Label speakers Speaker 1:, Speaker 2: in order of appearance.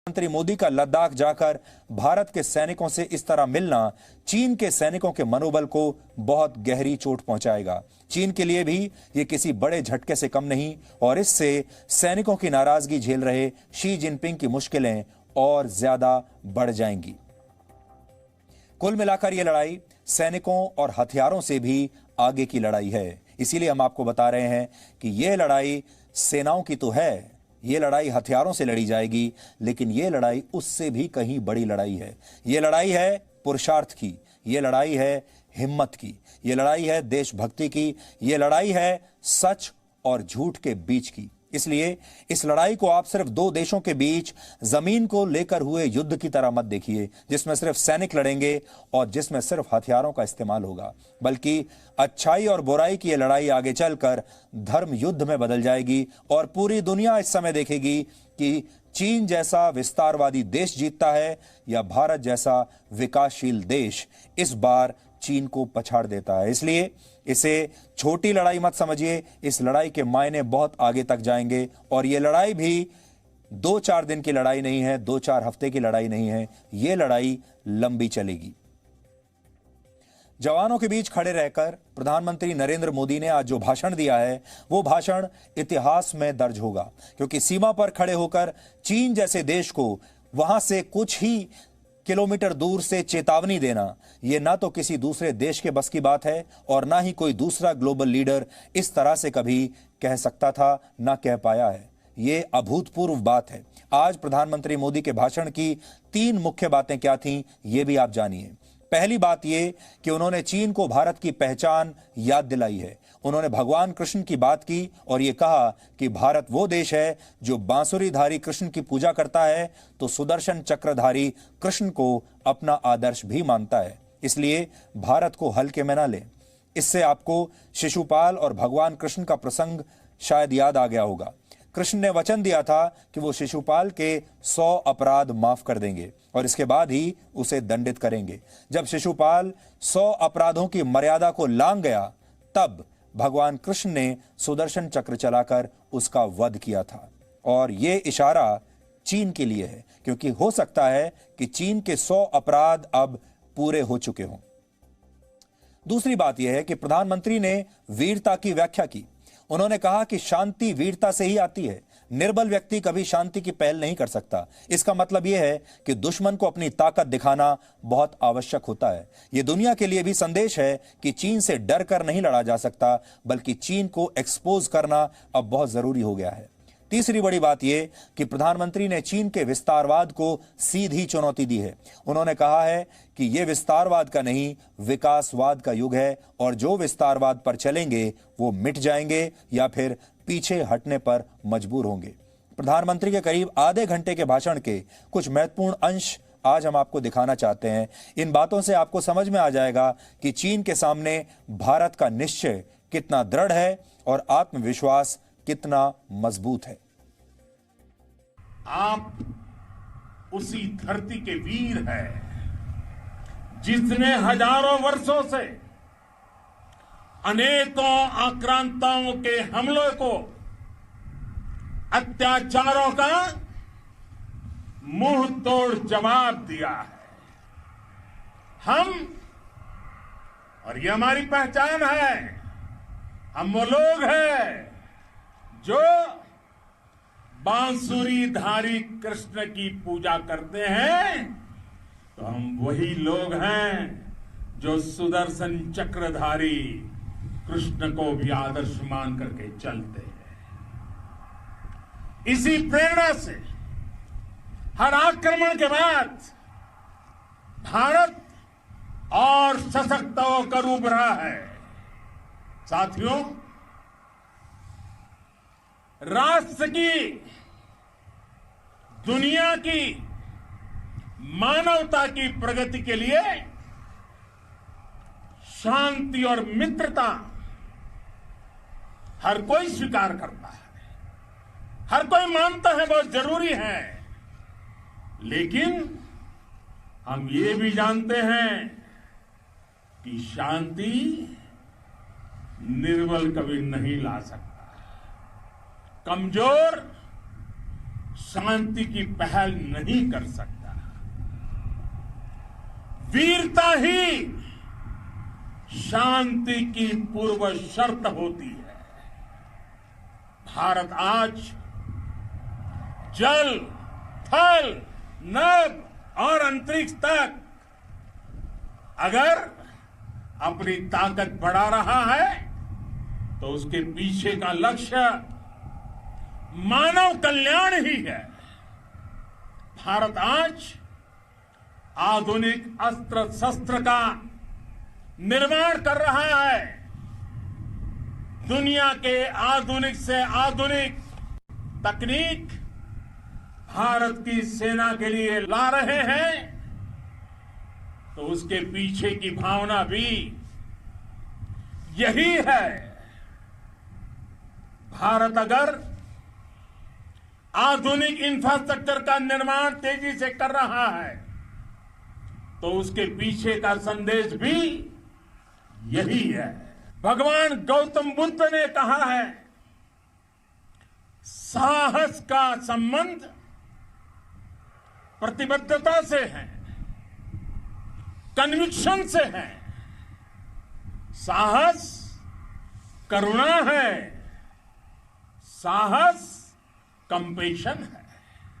Speaker 1: प्रधानमंत्री मोदी का लद्दाख जाकर भारत के सैनिकों से इस तरह मिलना चीन के सैनिकों के मनोबल को बहुत गहरी चोट पहुंचाएगा। चीन के लिए भी ये किसी बड़े झटके से कम नहीं और इससे सैनिकों की नाराजगी झेल रहे शी जिनपिंग की मुश्किलें और ज्यादा बढ़ जाएंगी। कुल मिलाकर यह लड़ाई सैनिकों और हथियारों से भी आगे की लड़ाई है। इसीलिए हम आपको बता रहे हैं कि यह लड़ाई सेनाओं की तो है, ये लड़ाई हथियारों से लड़ी जाएगी, लेकिन ये लड़ाई उससे भी कहीं बड़ी लड़ाई है। ये लड़ाई है पुरुषार्थ की, ये लड़ाई है हिम्मत की, ये लड़ाई है देशभक्ति की, ये लड़ाई है सच और झूठ के बीच की। इसलिए इस लड़ाई को आप सिर्फ दो देशों के बीच जमीन को लेकर हुए युद्ध की तरह मत देखिए, जिसमें सिर्फ सैनिक लड़ेंगे और जिसमें सिर्फ हथियारों का इस्तेमाल होगा, बल्कि अच्छाई और बुराई की यह लड़ाई आगे चलकर धर्म युद्ध में बदल जाएगी और पूरी दुनिया इस समय देखेगी कि चीन जैसा विस्तारवादी देश जीतता है या भारत जैसा विकासशील देश इस बार चीन को पछाड़ देता है। इसलिए इसे छोटी लड़ाई मत समझिए, इस लड़ाई के मायने बहुत आगे तक जाएंगे और यह लड़ाई भी 2-4 दिन की लड़ाई नहीं है, 2-4 हफ्ते की लड़ाई नहीं है, यह लड़ाई लंबी चलेगी। जवानों के बीच खड़े रहकर प्रधानमंत्री नरेंद्र मोदी ने आज जो भाषण दिया है वो भाषण इतिहास में दर्ज होगा, क्योंकि सीमा पर खड़े होकर चीन जैसे देश को वहां से कुछ ही किलोमीटर दूर से चेतावनी देना, यह ना तो किसी दूसरे देश के बस की बात है और ना ही कोई दूसरा ग्लोबल लीडर इस तरह से कभी कह सकता था, ना कह पाया है। यह अभूतपूर्व बात है। आज प्रधानमंत्री मोदी के भाषण की 3 मुख्य बातें क्या थीं, यह भी आप जानिए। पहली बात यह कि उन्होंने चीन को भारत की पहचान याद दिलाई है। उन्होंने भगवान कृष्ण की बात की और यह कहा कि भारत वो देश है जो बांसुरीधारी कृष्ण की पूजा करता है तो सुदर्शन चक्रधारी कृष्ण को अपना आदर्श भी मानता है, इसलिए भारत को हल्के में ना लें। इससे आपको शिशुपाल और भगवान कृष्ण का प्रसंग शायद याद आ गया होगा। कृष्ण ने वचन दिया था कि वो शिशुपाल के 100 अपराध माफ कर देंगे और इसके बाद ही उसे दंडित करेंगे। जब शिशुपाल 100 अपराधों की मर्यादा को लांघ गया तब भगवान कृष्ण ने सुदर्शन चक्र चलाकर उसका वध किया था और यह इशारा चीन के लिए है, क्योंकि हो सकता है कि चीन के 100 अपराध अब पूरे हो चुके हों। दूसरी बात यह है कि प्रधानमंत्री ने वीरता की व्याख्या की। उन्होंने कहा कि शांति वीरता से ही आती है। निर्बल व्यक्ति कभी शांति की पहल नहीं कर सकता। इसका मतलब यह है कि दुश्मन को अपनी ताकत दिखाना बहुत आवश्यक होता है। यह दुनिया के लिए भी संदेश है कि चीन से डर कर नहीं लड़ा जा सकता, बल्कि चीन को एक्सपोज करना अब बहुत जरूरी हो गया है। तीसरी बड़ी बात यह कि प्रधानमंत्री ने चीन के विस्तारवाद को सीधी चुनौती दी है। उन्होंने कहा है कि यह विस्तारवाद का नहीं, विकासवाद का युग है और जो विस्तारवाद पर चलेंगे वो मिट जाएंगे या फिर पीछे हटने पर मजबूर होंगे। प्रधानमंत्री के करीब आधे घंटे के भाषण के कुछ महत्वपूर्ण अंश आज हम आपको दिखाना चाहते हैं। इन बातों से आपको समझ में आ जाएगा कि चीन के सामने भारत का निश्चय कितना दृढ़ है और आत्मविश्वास कितना मजबूत है।
Speaker 2: आप उसी धरती के वीर हैं जिसने हजारों वर्षों से अनेकों आक्रांताओं के हमलों को, अत्याचारों का मुंह तोड़ जवाब दिया है। हम, और ये हमारी पहचान है, हम वो लोग हैं जो बांसुरीधारी कृष्ण की पूजा करते हैं, तो हम वही लोग हैं जो सुदर्शन चक्रधारी कृष्ण को भी आदर्श मान करके चलते हैं। इसी प्रेरणा से हर आक्रमण के बाद भारत और सशक्त होकर उभरा है। साथियों, राष्ट्र की, दुनिया की, मानवता की प्रगति के लिए शांति और मित्रता हर कोई स्वीकार करता है, हर कोई मानता है बहुत जरूरी है, लेकिन हम ये भी जानते हैं कि शांति निर्बल कभी नहीं ला सकता। कमजोर शांति की पहल नहीं कर सकता। वीरता ही शांति की पूर्व शर्त होती है। भारत आज जल, थल, नभ और अंतरिक्ष तक अगर अपनी ताकत बढ़ा रहा है तो उसके पीछे का लक्ष्य मानव कल्याण ही है। भारत आज आधुनिक अस्त्र शस्त्र का निर्माण कर रहा है। दुनिया के आधुनिक से आधुनिक तकनीक भारत की सेना के लिए ला रहे हैं, तो उसके पीछे की भावना भी यही है। भारत अगर आधुनिक इंफ्रास्ट्रक्चर का निर्माण तेजी से कर रहा है तो उसके पीछे का संदेश भी यही है। भगवान गौतम बुद्ध ने कहा है, साहस का संबंध प्रतिबद्धता से है, कन्विक्शन से है। साहस करुणा है, साहस कंपेशन है।